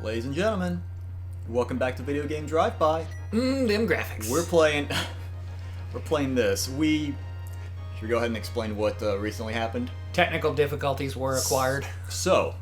Ladies and gentlemen, welcome back to Video Game Drive-By. Them graphics. We're playing this. Should we go ahead and explain what recently happened? Technical difficulties were acquired. So,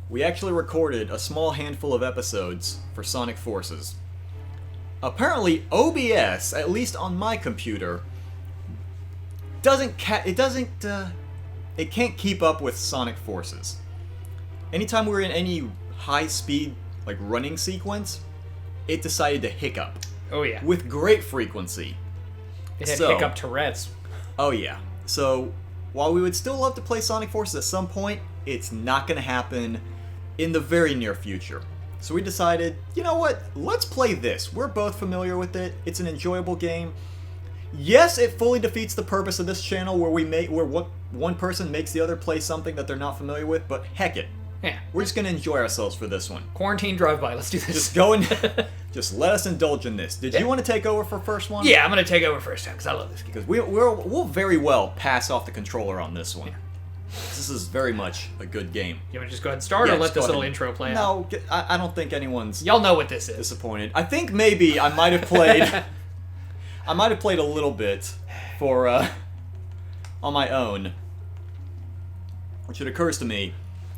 we actually recorded a small handful of episodes for Sonic Forces. Apparently, OBS, at least on my computer, it can't keep up with Sonic Forces. Anytime we're in any high-speed, like, running sequence, it decided to hiccup. Oh, yeah. With great frequency. It had hiccup Tourette's. Oh, yeah. So, while we would still love to play Sonic Forces at some point, it's not going to happen in the very near future. So we decided, you know what? Let's play this. We're both familiar with it. It's an enjoyable game. Yes, it fully defeats the purpose of this channel where one person makes the other play something that they're not familiar with, but heck it. Yeah. We're just going to enjoy ourselves for this one. Quarantine drive-by. Let's do this. Just go and just let us indulge in this. Did you want to take over for first one? Yeah, I'm going to take over first time because I love this game. Because we'll very well pass off the controller on this one. Yeah. This is very much a good game. You want to just go ahead and start, or let this little intro play out? No, I don't think anyone's... Y'all know what this is. ...disappointed. I think maybe I might have played... I might have played a little bit for, on my own. Which it occurs to me,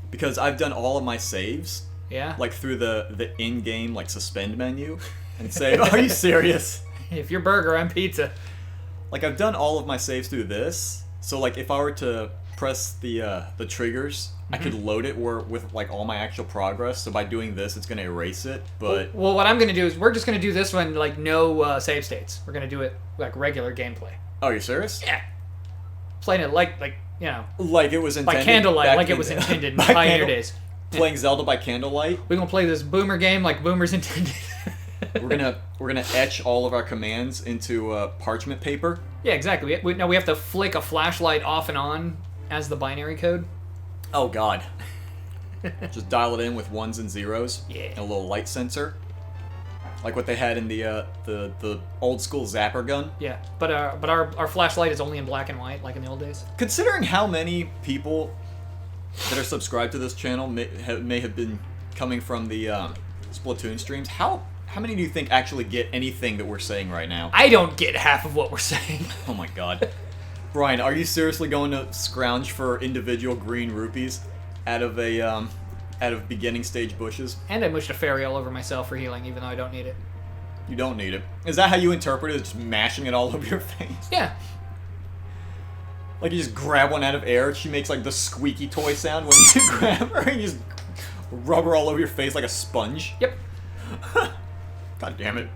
because I've done all of my saves. Yeah? Like, through the in-game, like, suspend menu. And save. Are you serious? If you're burger, I'm pizza. Like, I've done all of my saves through this. So, like, if I were to press the triggers, I could load it with like all my actual progress. So by doing this, it's gonna erase it. But well, what I'm gonna do is we're just gonna do this one like no save states. We're gonna do it like regular gameplay. Oh, you're serious? Yeah. Playing it like you know. Like it was intended. By candlelight, like it was intended in Pioneer days. Playing Zelda by candlelight. We're gonna play this boomer game like boomers intended. we're gonna etch all of our commands into parchment paper. Yeah, exactly. We have to flick a flashlight off and on as the binary code. Oh god. Just dial it in with ones and zeros. Yeah. And a little light sensor. Like what they had in the old school zapper gun. Yeah, but our flashlight is only in black and white, like in the old days. Considering how many people that are subscribed to this channel may have been coming from the Splatoon streams, how many do you think actually get anything that we're saying right now? I don't get half of what we're saying. Oh my god. Brian, are you seriously going to scrounge for individual green rupees out of beginning stage bushes? And I mushed a fairy all over myself for healing, even though I don't need it. You don't need it. Is that how you interpret it? Just mashing it all over your face? Yeah. Like you just grab one out of air, she makes like the squeaky toy sound when you grab her, and you just rub her all over your face like a sponge? Yep. God damn it.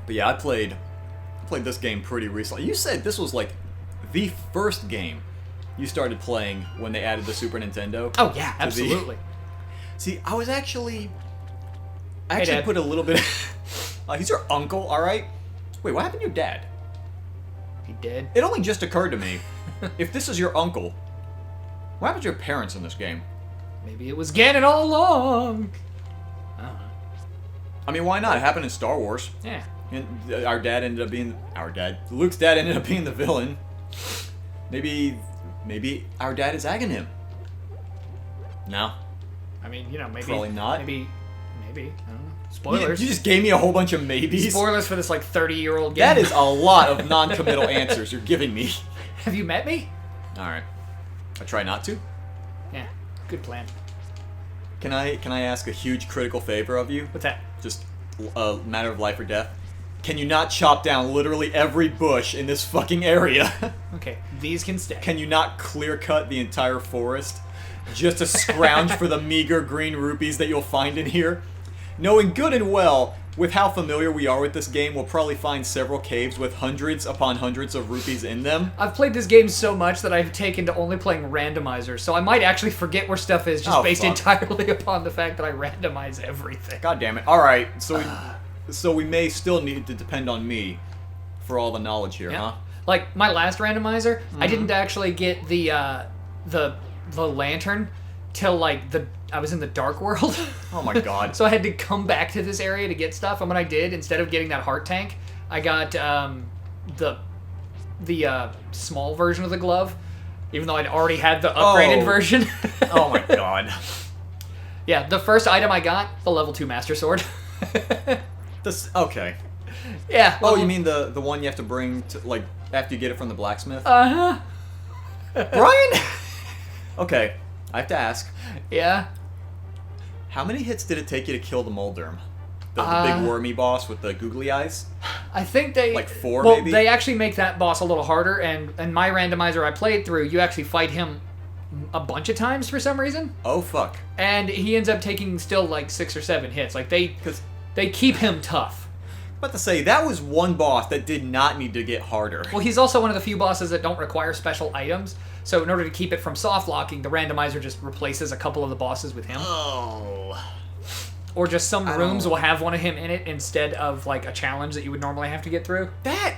But yeah, I played this game pretty recently. You said this was like the first game you started playing when they added the Super Nintendo. Oh yeah, absolutely. See, I actually Dad. put a little bit. He's your uncle, all right? Wait, what happened to your dad? He did. It only just occurred to me, if this is your uncle, what happened to your parents in this game? Maybe it was Ganon all along. I don't know. I mean, why not? It happened in Star Wars. Yeah. And Luke's dad ended up being the villain. Maybe our dad is agging him. No. I mean, you know, maybe. Probably not. Maybe. I don't know. Spoilers. You just gave me a whole bunch of maybes. Spoilers for this like 30-year-old game. That is a lot of non-committal answers you're giving me. Have you met me? All right. I try not to. Yeah. Good plan. Can I ask a huge critical favor of you? What's that? Just a matter of life or death. Can you not chop down literally every bush in this fucking area? Okay, these can stay. Can you not clear cut the entire forest just to scrounge for the meager green rupees that you'll find in here? Knowing good and well, with how familiar we are with this game, we'll probably find several caves with hundreds upon hundreds of rupees in them. I've played this game so much that I've taken to only playing randomizers, so I might actually forget where stuff is just based entirely upon the fact that I randomize everything. God damn it. Alright, so we may still need to depend on me for all the knowledge here, huh? Like, my last randomizer, I didn't actually get the lantern till, like, I was in the Dark World. Oh my god. So I had to come back to this area to get stuff, and when I did, instead of getting that heart tank, I got the small version of the glove, even though I'd already had the upgraded version. Oh my god. Yeah, the first item I got, the level 2 Master Sword. Okay. Yeah. Oh, you mean the one you have to bring to, like, after you get it from the blacksmith? Uh-huh. Brian? Okay, I have to ask. Yeah. How many hits did it take you to kill the Molderm? The big wormy boss with the googly eyes? I think they... Like 4, well, maybe? they actually make that boss a little harder, and my randomizer I played through, you actually fight him a bunch of times for some reason. Oh, fuck. And he ends up taking still like 6 or 7 hits. Like, they keep him tough. About to say, that was one boss that did not need to get harder. Well, he's also one of the few bosses that don't require special items. So in order to keep it from soft locking, the randomizer just replaces a couple of the bosses with him. Oh. Or just some rooms don't- will have one of him in it instead of like a challenge that you would normally have to get through. That...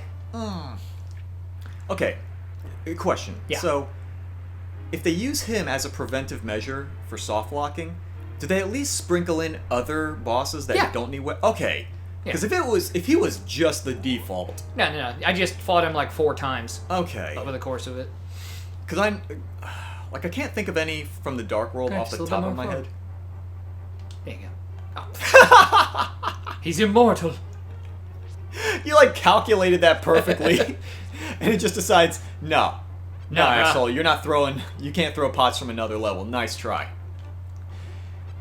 Okay, question. Yeah. So, if they use him as a preventive measure for soft locking, do they at least sprinkle in other bosses that Yeah. don't need... Okay. Because if he was just the default... No. I just fought him like 4 times Okay. over the course of it. Because I'm... Like, I can't think of any from the Dark World Okay, off the just a top little of my bit more head. There you go. Oh. He's immortal. You, like, calculated that perfectly. And it just decides, no, No. asshole, you're not throwing... You can't throw pots from another level. Nice try.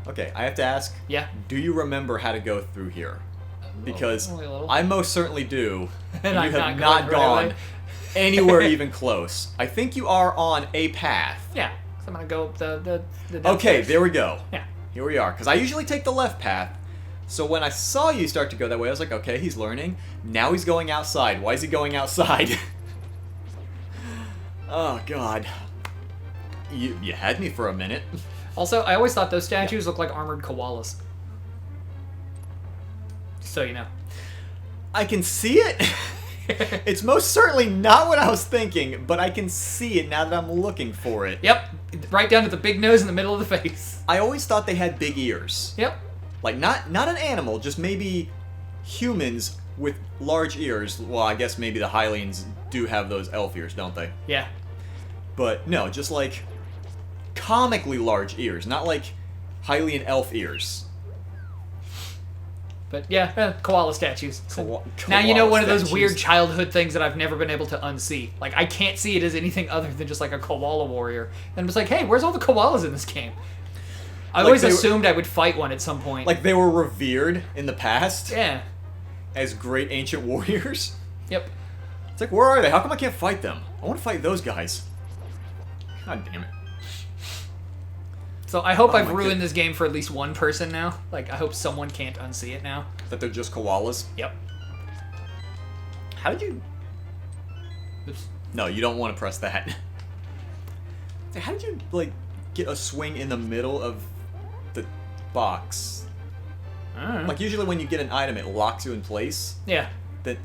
Okay, I have to ask. Yeah. Do you remember how to go through here? Because only a little. I most certainly do. And you I'm have not not going the right gone way. anywhere even close. I think you are on a path. Yeah. So I'm gonna go up the Okay, downstairs. there we go. Yeah. Here we are. Because I usually take the left path. So when I saw you start to go that way, I was like, okay, he's learning. Now he's going outside. Why is he going outside? Oh, God. You had me for a minute. Also, I always thought those statues looked like armored koalas. So you know. I can see it. It's most certainly not what I was thinking, but I can see it now that I'm looking for it. Yep. Right down to the big nose in the middle of the face. I always thought they had big ears. Yep. Like, not an animal, just maybe humans with large ears. Well, I guess maybe the Hylians do have those elf ears, don't they? Yeah. But no, just like comically large ears, not like Hylian elf ears. But yeah, koala statues. Koala Now you know one of those statues. weird childhood things that I've never been able to unsee. Like, I can't see it as anything other than just like a koala warrior. And it's like, hey, where's all the koalas in this game? I Like always they were- assumed I would fight one at some point. Like they were revered in the past yeah. as great ancient warriors. Yep. It's like, where are they? How come I can't fight them? I want to fight those guys. God damn it. So I hope Oh I've my ruined God. this game for at least one person now. Like, I hope someone can't unsee it now. That they're just koalas. Yep. How did you... Oops. No, you don't want to press that. How did you, like, get a swing in the middle of the box? I don't know. Like, usually when you get an item, it locks you in place. Yeah, That...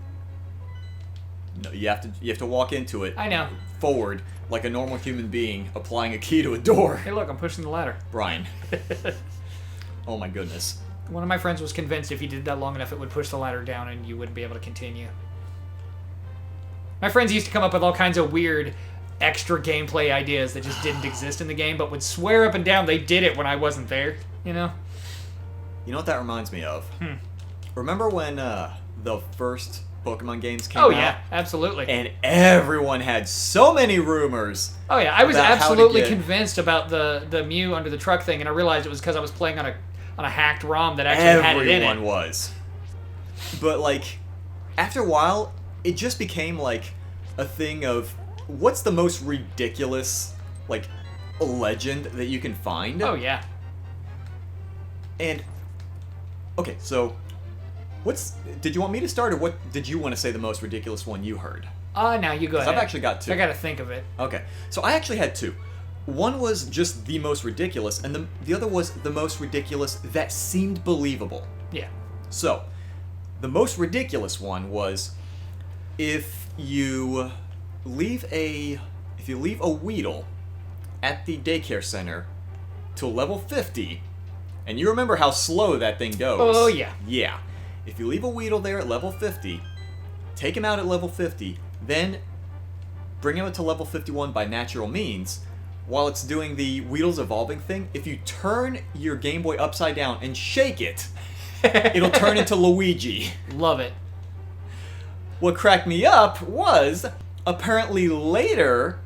No, you have to walk into it I know. forward like a normal human being applying a key to a door. Hey, look, I'm pushing the ladder. Brian. Oh my goodness. One of my friends was convinced if you did that long enough, it would push the ladder down and you wouldn't be able to continue. My friends used to come up with all kinds of weird extra gameplay ideas that just didn't exist in the game, but would swear up and down they did it when I wasn't there, you know? You know what that reminds me of? Remember when the first Pokemon games came Oh, out? yeah, absolutely. And everyone had so many rumors. Oh, yeah, I was about how to absolutely get- convinced about the Mew under the truck thing, and I realized it was because I was playing on a hacked ROM that actually had it in Everyone it. was. But, like, after a while, it just became, like, a thing of what's the most ridiculous, like, legend that you can find? Oh, yeah. And, okay, so, did you want me to start, or what did you want to say the most ridiculous one you heard? Now you go 'Cause ahead. I've actually got two. I gotta think of it. Okay, so I actually had two. One was just the most ridiculous, and the other was the most ridiculous that seemed believable. Yeah. So, the most ridiculous one was if you leave a Weedle at the daycare center to level 50, and you remember how slow that thing goes. Oh, yeah. Yeah. If you leave a Weedle there at level 50, take him out at level 50, then bring him to level 51 by natural means, while it's doing the Wheels evolving thing, if you turn your Game Boy upside down and shake it, it'll turn into Luigi. Love it. What cracked me up was, apparently later,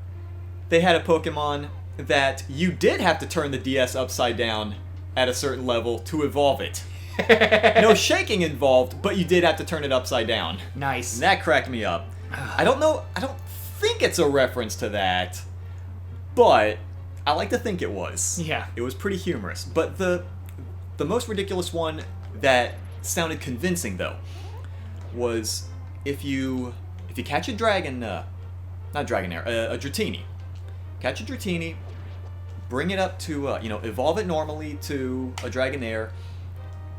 they had a Pokemon that you did have to turn the DS upside down at a certain level to evolve it. No shaking involved, but you did have to turn it upside down. Nice. And that cracked me up. I don't think it's a reference to that, but I like to think it was. Yeah. It was pretty humorous. But the most ridiculous one that sounded convincing, though, was if you catch a dragon, not Dragonair, a Dratini. Catch a Dratini, bring it up to, evolve it normally to a Dragonair,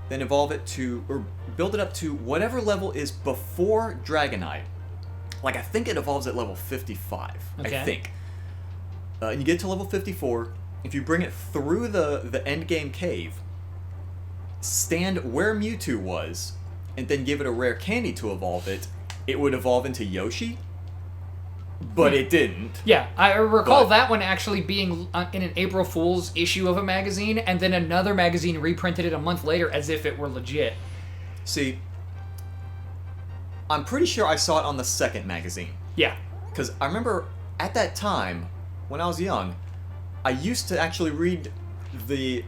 then evolve it to, or build it up to whatever level is before Dragonite. Like, I think it evolves at level 55, Okay. I think. And you get to level 54, if you bring it through the endgame cave, stand where Mewtwo was, and then give it a rare candy to evolve it, it would evolve into Yoshi. But it didn't. Yeah, I recall that one actually being in an April Fool's issue of a magazine, and then another magazine reprinted it a month later as if it were legit. See, I'm pretty sure I saw it on the second magazine. Yeah. Because I remember at that time, when I was young, I used to actually read the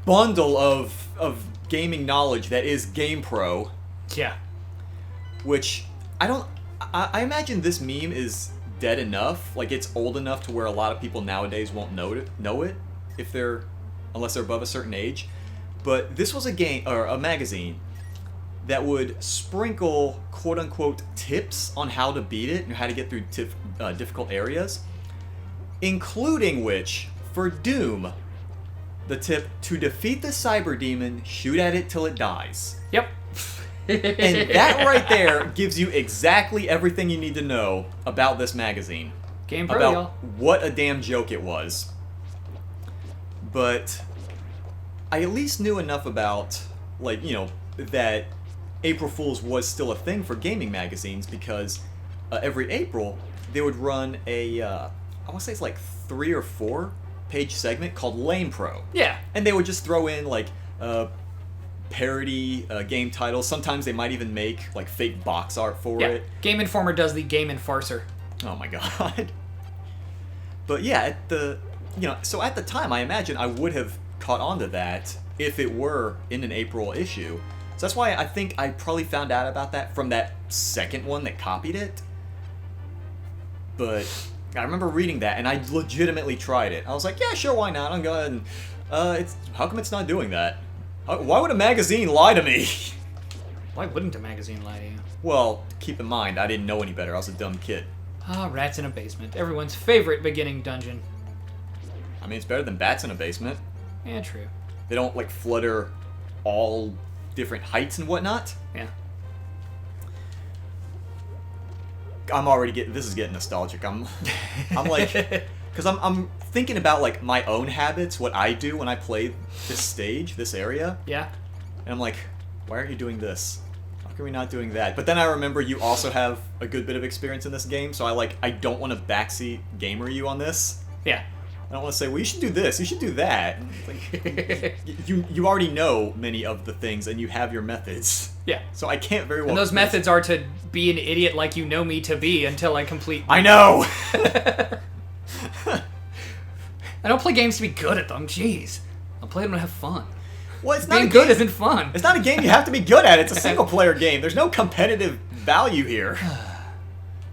bundle of gaming knowledge that is GamePro. Yeah. Which, I imagine this meme is dead enough, like it's old enough to where a lot of people nowadays won't know it unless they're above a certain age. But this was a game, or a magazine, that would sprinkle quote-unquote tips on how to beat it and how to get through difficult areas, including which, for Doom, the tip, to defeat the Cyber Demon, shoot at it till it dies. Yep. And that right there gives you exactly everything you need to know about this magazine. GamePro, about y'all. what a damn joke it was. But I at least knew enough about, that April Fool's was still a thing for gaming magazines, because every April they would run a, I want to say it's like 3 or 4 page segment called Lame Pro. Yeah. And they would just throw in parody game titles. Sometimes they might even make fake box art for it. Game Informer does the Game Enforcer. Oh my god. But yeah, so at the time, I imagine I would have caught on to that if it were in an April issue. So that's why I think I probably found out about that from that second one that copied it. But I remember reading that, and I legitimately tried it. I was like, yeah, sure, why not? I'm going, how come it's not doing that? Why would a magazine lie to me? Why wouldn't a magazine lie to you? Well, keep in mind, I didn't know any better. I was a dumb kid. Rats in a basement. Everyone's favorite beginning dungeon. I mean, it's better than bats in a basement. Yeah, true. They don't, flutter all different heights and whatnot. Yeah. I'm already this is getting nostalgic. I'm because I'm thinking about, my own habits, what I do when I play this stage, this area. Yeah. And I'm like, why aren't you doing this? How come we not doing that? But then I remember you also have a good bit of experience in this game, so I don't want to backseat gamer you on this. Yeah. I don't want to say, well, you should do this, you should do that. You already know many of the things, and you have your methods. Yeah. So I can't very well... And those methods are to be an idiot like you know me to be until I complete... I know! I don't play games to be good at them, jeez. I play them to have fun. Well, it's not Being good isn't fun. It's not a game you have to be good at. It's a single-player game. There's no competitive value here.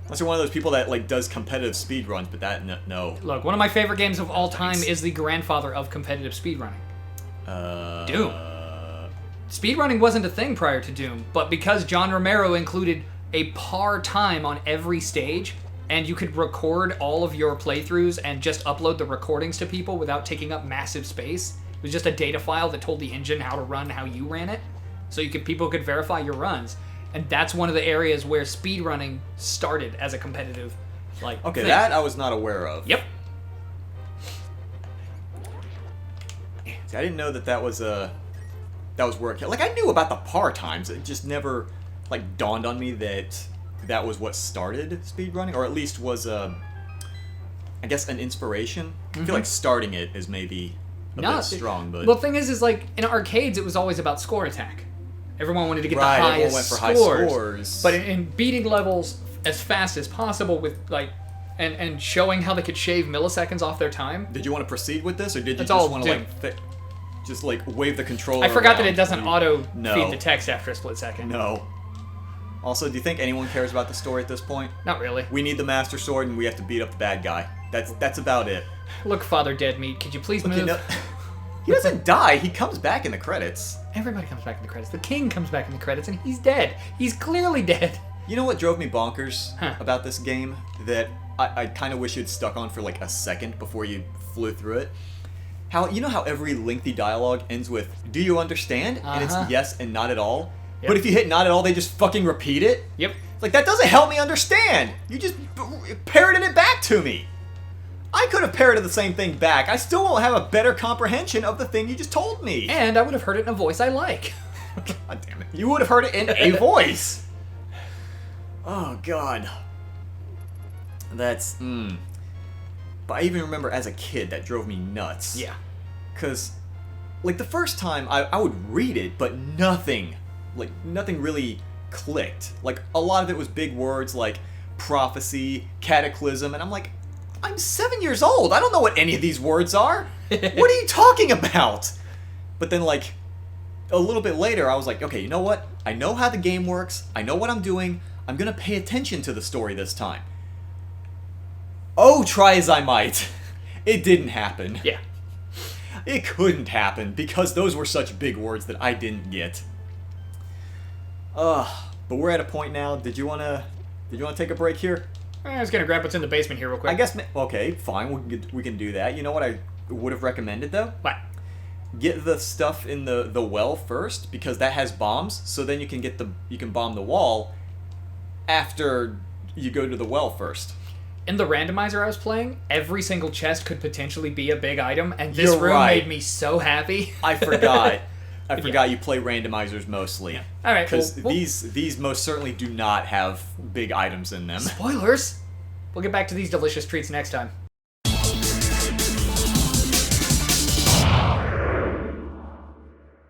Unless you're one of those people that does competitive speedruns, but that, no. Look, one of my favorite games of all time is the grandfather of competitive speedrunning. Doom. Speedrunning wasn't a thing prior to Doom, but because John Romero included a par time on every stage, and you could record all of your playthroughs and just upload the recordings to people without taking up massive space. It was just a data file that told the engine how to run how you ran it, so people could verify your runs. And that's one of the areas where speedrunning started as a competitive thing. That I was not aware of. Yep. See, I didn't know that was where it... I knew about the par times. It just never, dawned on me that was what started speedrunning, or at least was I guess, an inspiration. I feel like starting it is maybe a bit strong, but... Well, the thing is like, in arcades, it was always about score attack. Everyone wanted to get the everyone highest went for scores. high scores. But in beating levels as fast as possible with, like... And showing how they could shave milliseconds off their time. Did you want to proceed with this, or did you That's just all, want to, like, just, like, wave the controller I forgot that around it doesn't to- auto-feed the text after a split second. No. Also, do you think anyone cares about the story at this point? Not really. We need the Master Sword, and we have to beat up the bad guy. That's about it. Look, Father Deadmeat, could you please Look, move? you know, he doesn't die. He comes back in the credits. Everybody comes back in the credits. The king comes back in the credits, and he's dead. He's clearly dead. You know what drove me bonkers Huh. about this game? That I kind of wish you'd stuck on for like a second before you flew through it. You know how every lengthy dialogue ends with, "Do you understand?" And it's yes and not at all. Yep. But if you hit not at all, they just fucking repeat it. Yep. It's like, that doesn't help me understand. You just parroted it back to me. I could have parroted the same thing back. I still won't have a better comprehension of the thing you just told me. And I would have heard it in a voice I like. God damn it. You would have heard it in a voice. Oh, God. That's, But I even remember as a kid, that drove me nuts. Yeah. Because, like, the first time, I would read it, but nothing really clicked. Like, a lot of it was big words like prophecy, cataclysm, and I'm like, I'm 7 years old. I don't know what any of these words are. What are you talking about? But then, like, a little bit later, I was like, okay, you know what? I know how the game works. I know what I'm doing. I'm going to pay attention to the story this time. Oh, try as I might. It didn't happen. Yeah. It couldn't happen because those were such big words that I didn't get. But we're at a point now. Did you want to take a break here? I was gonna grab what's in the basement here real quick. I guess, okay, fine, we can do that. You know what I would have recommended, though? What? Get the stuff in the well first, because that has bombs, so then you can bomb the wall after you go to the well first. In the randomizer I was playing, every single chest could potentially be a big item, and this You're room right. made me so happy. I forgot. I forgot you play randomizers mostly. All right, Because well, these most certainly do not have big items in them. spoilers. We'll get back to these delicious treats next time.